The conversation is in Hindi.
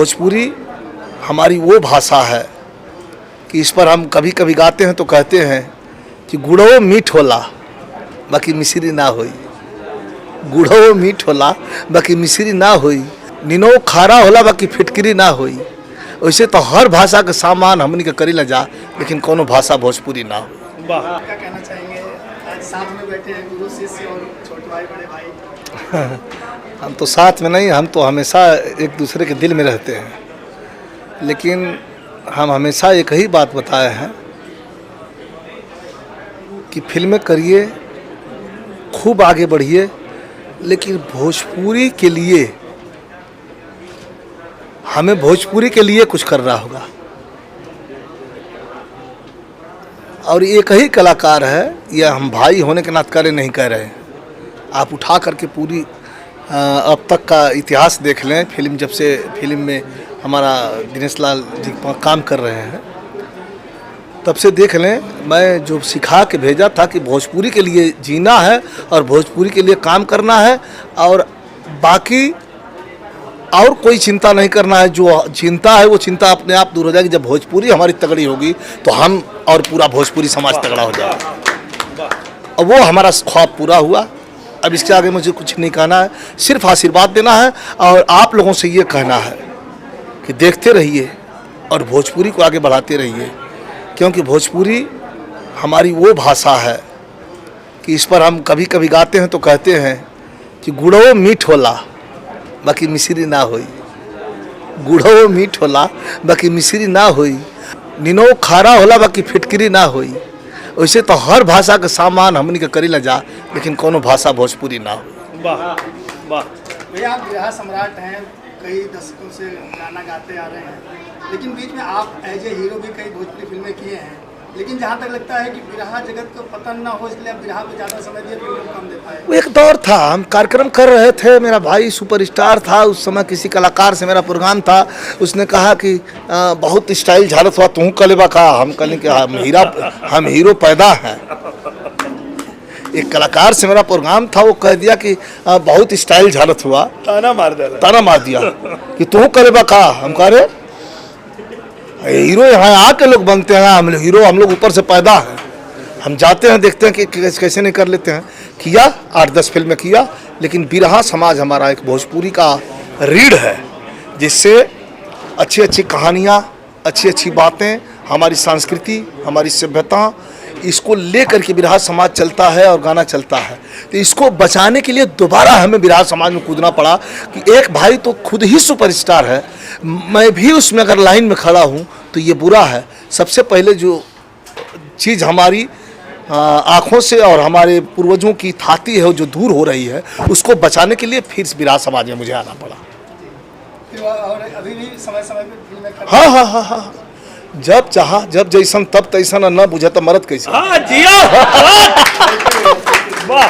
भोजपुरी हमारी वो भाषा है कि इस पर हम कभी कभी गाते हैं तो कहते हैं कि गुड़ो मीठ होला बाकी मिश्री ना होई, गुड़ो मीठ होला बाकी मिश्री ना होई, निनो खारा होला बाकी फिटकरी ना होई। वैसे तो हर भाषा के सामान हमनी के करी ना जा, लेकिन कोनो भाषा भोजपुरी ना हो। क्या कहना चाहेंगे, आज साथ में बैठे हैं गुरु शिष्य और छोटे भाई बड़े भाई? हम तो साथ में नहीं, हम तो हमेशा एक दूसरे के दिल में रहते हैं, लेकिन हम हमेशा एक ही बात बताए हैं कि फिल्में करिए, खूब आगे बढ़िए, लेकिन भोजपुरी के लिए हमें भोजपुरी के लिए कुछ करना होगा। और एक ही कलाकार है, यह हम भाई होने के नाते नहीं कह रहे हैं। आप उठा करके पूरी अब तक का इतिहास देख लें, फिल्म जब से फिल्म में हमारा दिनेश लाल जी काम कर रहे हैं तब से देख लें। मैं जो सिखा के भेजा था कि भोजपुरी के लिए जीना है और भोजपुरी के लिए काम करना है, और बाकी और कोई चिंता नहीं करना है। जो चिंता है वो चिंता अपने आप दूर हो जाएगी। जब भोजपुरी हमारी तगड़ी होगी तो हम और पूरा भोजपुरी समाज तगड़ा हो जाएगा, और वो हमारा ख्वाब पूरा हुआ। अब इसके आगे मुझे कुछ नहीं कहना है, सिर्फ आशीर्वाद देना है और आप लोगों से ये कहना है कि देखते रहिए और भोजपुरी को आगे बढ़ाते रहिए, क्योंकि भोजपुरी हमारी वो भाषा है कि इस पर हम कभी कभी गाते हैं तो कहते हैं कि गुड़ो मीठ होला बाकी मिश्री ना होई, गुड़ो मीठ होला बाकी मिश्री ना होई, निनो खारा होला बाकी फिटकरी ना होई। वैसे तो हर भाषा के सामान हमनी के करी ना जा, लेकिन कोनो भाषा भोजपुरी ना हो। वाह वाह भैया, आप बिरहा सम्राट हैं, कई दशकों से गाना गाते आ रहे हैं, लेकिन बीच में आप एज ए हीरो भी कई भोजपुरी फिल्में किए हैं, लेकिन जहाँ तक लगता है कि बिरहा जगत को पतन ना हो, इसलिए आप बिरहा को ज़्यादा समय दिए, फिल्म कम दे पाए। वो एक दौर था, हम कार्यक्रम कर रहे थे, मेरा भाई सुपरस्टार था उस समय, किसी कलाकार से मेरा प्रोग्राम था, उसने कहा कि बहुत स्टाइल झाड़त हुआ, तू कलेबा का। हम कहने कि हम हीरो पैदा हैं। एक कलाकार से मेरा प्रोग्राम था, वो कह दिया कि बहुत स्टाइल झाड़त हुआ, ताना मार दिया कि तू कलेबा का। हम कह रहे हीरो यहाँ आके लोग बनते हैं, हम हीरो हम लोग ऊपर से पैदा हैं। हम जाते हैं देखते हैं कि कैसे नहीं कर लेते हैं। किया 8-10 फिल्में किया, लेकिन बिरहा समाज हमारा एक भोजपुरी का रीढ़ है, जिससे अच्छी अच्छी कहानियाँ, अच्छी अच्छी बातें, हमारी संस्कृति, हमारी सभ्यता, इसको लेकर के बिरहा समाज चलता है और गाना चलता है। तो इसको बचाने के लिए दोबारा हमें बिरहा समाज में कूदना पड़ा कि एक भाई तो खुद ही सुपरस्टार है, मैं भी उसमें अगर लाइन में खड़ा हूँ तो ये बुरा है। सबसे पहले जो चीज़ हमारी आँखों से और हमारे पूर्वजों की थाती है जो दूर हो रही है, उसको बचाने के लिए फिर बिरहा समाज में मुझे आना पड़ा। और अभी भी समय समय पर फिल्में करते हाँ हाँ हाँ हाँ, जब चाहा, जब जैसन तब तैसन, न बुझे तो मरद कैसे। हाँ जिया वाह।